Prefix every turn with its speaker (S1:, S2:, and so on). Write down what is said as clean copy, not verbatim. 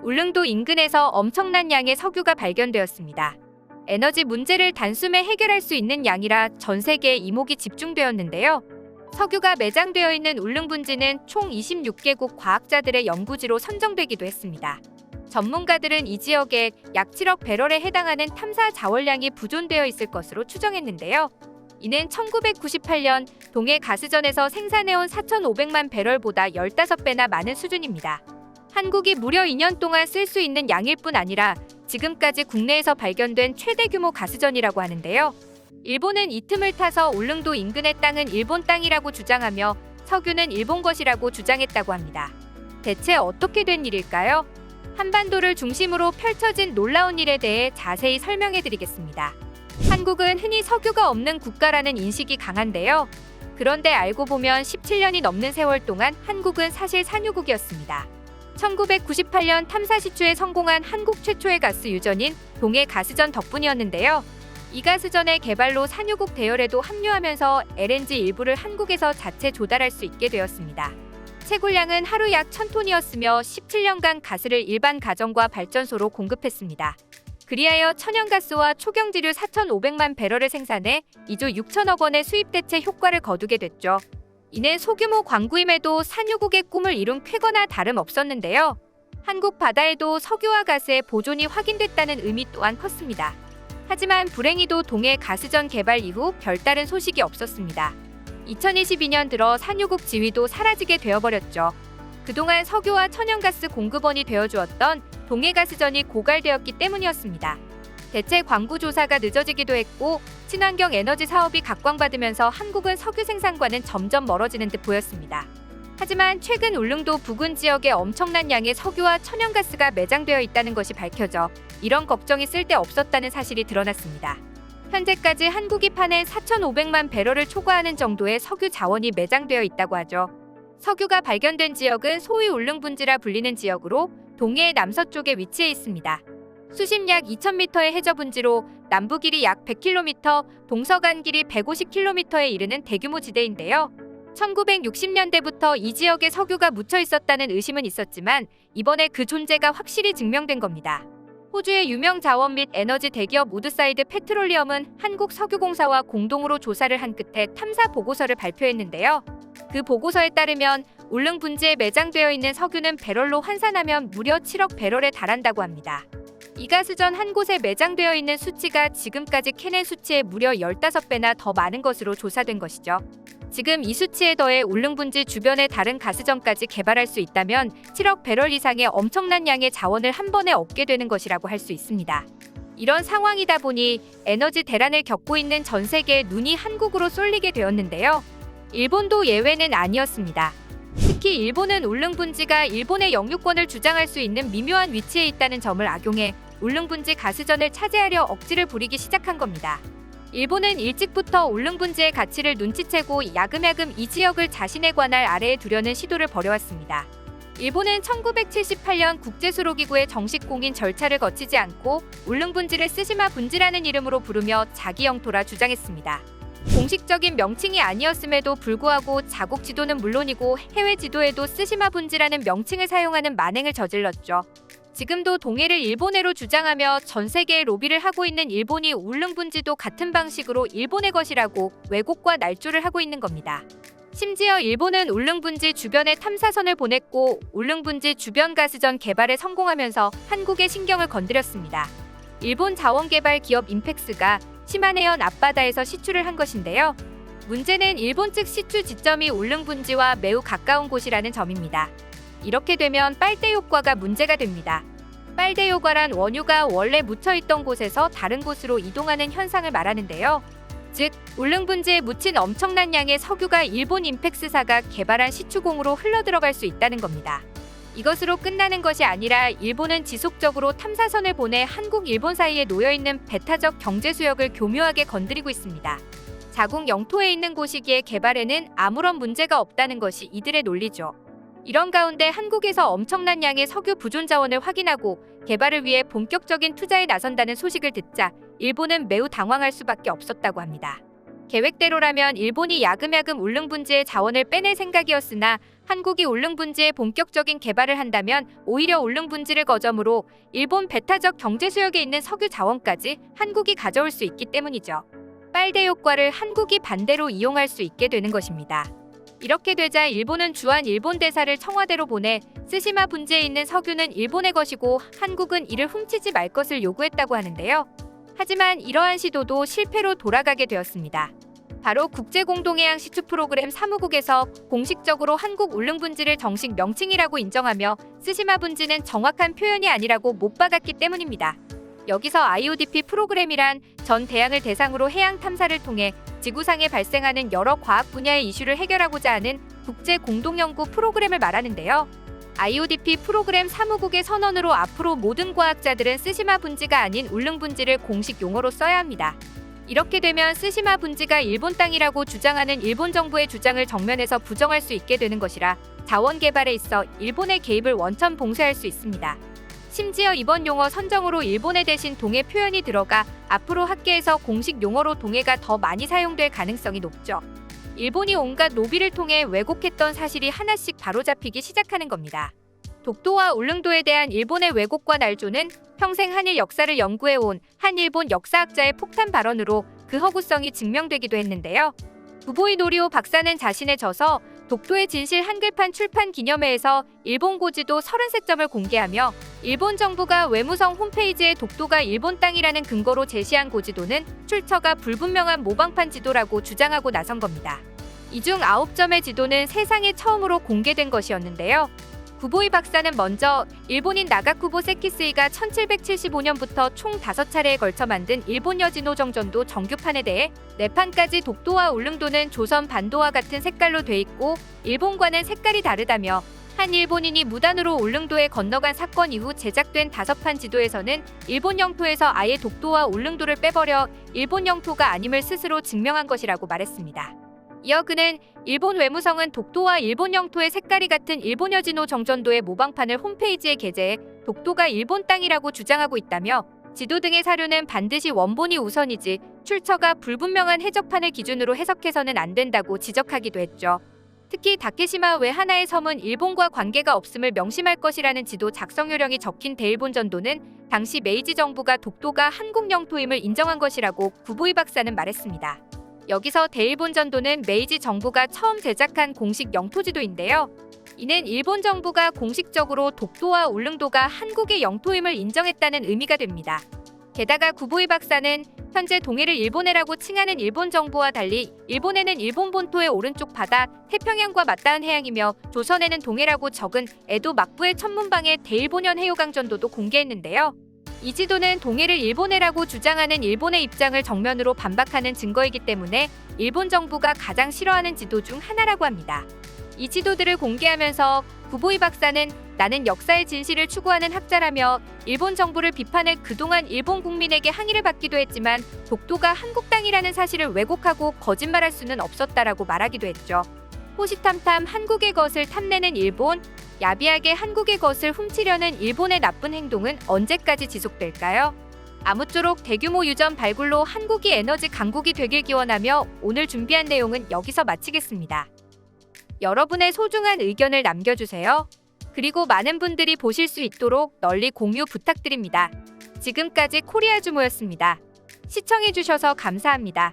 S1: 울릉도 인근에서 엄청난 양의 석유가 발견되었습니다. 에너지 문제를 단숨에 해결할 수 있는 양이라 전 세계에 이목이 집중되었는데요. 석유가 매장되어 있는 울릉분지는 총 26개국 과학자들의 연구지로 선정되기도 했습니다. 전문가들은 이 지역에 약 7억 배럴에 해당하는 탐사 자원량이 보존되어 있을 것으로 추정했는데요. 이는 1998년 동해 가스전에서 생산해온 4,500만 배럴보다 15배나 많은 수준입니다. 한국이 무려 2년 동안 쓸 수 있는 양일 뿐 아니라 지금까지 국내에서 발견된 최대 규모 가스전이라고 하는데요. 일본은 이 틈을 타서 울릉도 인근의 땅은 일본 땅이라고 주장하며 석유는 일본 것이라고 주장했다고 합니다. 대체 어떻게 된 일일까요? 한반도를 중심으로 펼쳐진 놀라운 일에 대해 자세히 설명해드리겠습니다. 한국은 흔히 석유가 없는 국가라는 인식이 강한데요. 그런데 알고 보면 17년이 넘는 세월 동안 한국은 사실 산유국이었습니다. 1998년 탐사 시추에 성공한 한국 최초의 가스 유전인 동해 가스전 덕분이었는데요. 이 가스전의 개발로 산유국 대열에도 합류하면서 LNG 일부를 한국에서 자체 조달할 수 있게 되었습니다. 채굴량은 하루 약 1,000톤이었으며 17년간 가스를 일반 가정과 발전소로 공급했습니다. 그리하여 천연가스와 초경지류 4,500만 배럴을 생산해 2조 6천억 원의 수입 대체 효과를 거두게 됐죠. 이는 소규모 광구임에도 산유국의 꿈을 이룬 쾌거나 다름없었는데요. 한국 바다에도 석유와 가스의 보존이 확인됐다는 의미 또한 컸습니다. 하지만 불행히도 동해 가스전 개발 이후 별다른 소식이 없었습니다. 2022년 들어 산유국 지위도 사라지게 되어버렸죠. 그동안 석유와 천연가스 공급원이 되어주었던 동해가스전이 고갈되었기 때문이었습니다. 대체 광구 조사가 늦어지기도 했고 친환경 에너지 사업이 각광받으면서 한국은 석유 생산과는 점점 멀어지는 듯 보였습니다. 하지만 최근 울릉도 부근 지역에 엄청난 양의 석유와 천연가스가 매장되어 있다는 것이 밝혀져 이런 걱정이 쓸데없었다는 사실이 드러났습니다. 현재까지 한국이 파낸 4,500만 배럴을 초과하는 정도의 석유 자원이 매장되어 있다고 하죠. 석유가 발견된 지역은 소위 울릉분지라 불리는 지역으로 동해의 남서쪽에 위치해 있습니다. 수심 약 2,000m의 해저분지로 남부 길이 약 100km, 동서간 길이 150km에 이르는 대규모 지대인데요. 1960년대부터 이 지역에 석유가 묻혀 있었다는 의심은 있었지만 이번에 그 존재가 확실히 증명된 겁니다. 호주의 유명 자원 및 에너지 대기업 우드사이드 페트롤리엄은 한국석유공사와 공동으로 조사를 한 끝에 탐사 보고서를 발표했는데요. 그 보고서에 따르면 울릉분지에 매장되어 있는 석유는 배럴로 환산하면 무려 7억 배럴에 달한다고 합니다. 이 가스전 한 곳에 매장되어 있는 수치가 지금까지 캐낸 수치의 무려 15배나 더 많은 것으로 조사된 것이죠. 지금 이 수치에 더해 울릉분지 주변의 다른 가스전까지 개발할 수 있다면 7억 배럴 이상의 엄청난 양의 자원을 한 번에 얻게 되는 것이라고 할 수 있습니다. 이런 상황이다 보니 에너지 대란을 겪고 있는 전 세계의 눈이 한국으로 쏠리게 되었는데요. 일본도 예외는 아니었습니다. 특히 일본은 울릉분지가 일본의 영유권을 주장할 수 있는 미묘한 위치에 있다는 점을 악용해 울릉분지 가스전을 차지하려 억지를 부리기 시작한 겁니다. 일본은 일찍부터 울릉분지의 가치를 눈치채고 야금야금 이 지역을 자신의 관할 아래에 두려는 시도를 벌여왔습니다. 일본은 1978년 국제수로기구의 정식 공인 절차를 거치지 않고 울릉분지를 쓰시마 분지라는 이름으로 부르며 자기 영토라 주장했습니다. 공식적인 명칭이 아니었음에도 불구하고 자국 지도는 물론이고 해외 지도에도 쓰시마 분지라는 명칭을 사용하는 만행을 저질렀죠. 지금도 동해를 일본해로 주장하며 전 세계에 로비를 하고 있는 일본이 울릉분지도 같은 방식으로 일본의 것이라고 왜곡과 날조를 하고 있는 겁니다. 심지어 일본은 울릉분지 주변에 탐사선을 보냈고 울릉분지 주변 가스전 개발에 성공하면서 한국의 신경을 건드렸습니다. 일본 자원개발 기업 인펙스가 시마네현 앞바다에서 시추를 한 것인데요. 문제는 일본 측 시추 지점이 울릉분지와 매우 가까운 곳이라는 점입니다. 이렇게 되면 빨대 효과가 문제가 됩니다. 빨대 효과란 원유가 원래 묻혀있던 곳에서 다른 곳으로 이동하는 현상을 말하는데요. 즉, 울릉분지에 묻힌 엄청난 양의 석유가 일본 인펙스사가 개발한 시추공으로 흘러들어갈 수 있다는 겁니다. 이것으로 끝나는 것이 아니라 일본은 지속적으로 탐사선을 보내 한국, 일본 사이에 놓여있는 배타적 경제수역을 교묘하게 건드리고 있습니다. 자국 영토에 있는 곳이기에 개발에는 아무런 문제가 없다는 것이 이들의 논리죠. 이런 가운데 한국에서 엄청난 양의 석유 부존 자원을 확인하고 개발을 위해 본격적인 투자에 나선다는 소식을 듣자 일본은 매우 당황할 수밖에 없었다고 합니다. 계획대로라면 일본이 야금야금 울릉분지의 자원을 빼낼 생각이었으나 한국이 울릉분지의 본격적인 개발을 한다면 오히려 울릉분지를 거점으로 일본 배타적 경제 수역에 있는 석유 자원까지 한국이 가져올 수 있기 때문이죠. 빨대 효과를 한국이 반대로 이용할 수 있게 되는 것입니다. 이렇게 되자 일본은 주한 일본 대사를 청와대로 보내 스시마 분지에 있는 석유는 일본의 것이고 한국은 이를 훔치지 말 것을 요구했다고 하는데요. 하지만 이러한 시도도 실패로 돌아가게 되었습니다. 바로 국제공동해양 시추 프로그램 사무국에서 공식적으로 한국 울릉분지를 정식 명칭이라고 인정하며 스시마 분지는 정확한 표현이 아니라고 못 받았기 때문입니다. 여기서 IODP 프로그램이란 전 대양을 대상으로 해양 탐사를 통해 지구상에 발생하는 여러 과학 분야의 이슈를 해결하고자 하는 국제 공동연구 프로그램을 말하는데요. IODP 프로그램 사무국의 선언으로 앞으로 모든 과학자들은 스시마 분지가 아닌 울릉분지를 공식 용어로 써야 합니다. 이렇게 되면 스시마 분지가 일본 땅이라고 주장하는 일본 정부의 주장을 정면에서 부정할 수 있게 되는 것이라 자원 개발에 있어 일본의 개입을 원천 봉쇄할 수 있습니다. 심지어 이번 용어 선정으로 일본의 대신 동해 표현이 들어가 앞으로 학계에서 공식 용어로 동해가 더 많이 사용될 가능성이 높죠. 일본이 온갖 로비를 통해 왜곡했던 사실이 하나씩 바로잡히기 시작하는 겁니다. 독도와 울릉도에 대한 일본의 왜곡과 날조는 평생 한일 역사를 연구해온 한일본 역사학자의 폭탄 발언으로 그 허구성이 증명되기도 했는데요. 구보이 노리오 박사는 자신의 저서 독도의 진실 한글판 출판 기념회에서 일본 고지도 33점을 공개하며 일본 정부가 외무성 홈페이지에 독도가 일본 땅이라는 근거로 제시한 고지도는 출처가 불분명한 모방판 지도라고 주장하고 나선 겁니다. 이 중 9점의 지도는 세상에 처음으로 공개된 것이었는데요. 구보이 박사는 먼저 일본인 나가쿠보 세키스이가 1775년부터 총 5차례에 걸쳐 만든 일본 여진호 정전도 정규판에 대해 4판까지 독도와 울릉도는 조선 반도와 같은 색깔로 돼 있고 일본과는 색깔이 다르다며 한 일본인이 무단으로 울릉도에 건너간 사건 이후 제작된 5판 지도에서는 일본 영토에서 아예 독도와 울릉도를 빼버려 일본 영토가 아님을 스스로 증명한 것이라고 말했습니다. 이어 그는 일본 외무성은 독도와 일본 영토의 색깔이 같은 일본 여진호 정전도의 모방판을 홈페이지에 게재해 독도가 일본 땅이라고 주장하고 있다며 지도 등의 사료는 반드시 원본이 우선이지 출처가 불분명한 해적판을 기준으로 해석해서는 안 된다고 지적하기도 했죠. 특히 다케시마 외 하나의 섬은 일본과 관계가 없음을 명심할 것이라는 지도 작성 요령이 적힌 대일본 전도는 당시 메이지 정부가 독도가 한국 영토임을 인정한 것이라고 구보이 박사는 말했습니다. 여기서 대일본 전도는 메이지 정부가 처음 제작한 공식 영토지도인데요. 이는 일본 정부가 공식적으로 독도와 울릉도가 한국의 영토임을 인정했다는 의미가 됩니다. 게다가 구보이 박사는 현재 동해를 일본해라고 칭하는 일본 정부와 달리 일본해는 일본 본토의 오른쪽 바다 태평양과 맞닿은 해양이며 조선해는 동해라고 적은 에도 막부의 천문방의 대일본현 해요강전도도 공개했는데요. 이 지도는 동해를 일본해라고 주장하는 일본의 입장을 정면으로 반박하는 증거이기 때문에 일본 정부가 가장 싫어하는 지도 중 하나라고 합니다. 이 지도들을 공개하면서 구보이 박사는 나는 역사의 진실을 추구하는 학자라며 일본 정부를 비판해 그동안 일본 국민에게 항의를 받기도 했지만 독도가 한국 땅이라는 사실을 왜곡하고 거짓말할 수는 없었다라고 말하기도 했죠. 호시탐탐 한국의 것을 탐내는 일본, 야비하게 한국의 것을 훔치려는 일본의 나쁜 행동은 언제까지 지속될까요? 아무쪼록 대규모 유전 발굴로 한국이 에너지 강국이 되길 기원하며 오늘 준비한 내용은 여기서 마치겠습니다. 여러분의 소중한 의견을 남겨주세요. 그리고 많은 분들이 보실 수 있도록 널리 공유 부탁드립니다. 지금까지 코리아주모였습니다. 시청해주셔서 감사합니다.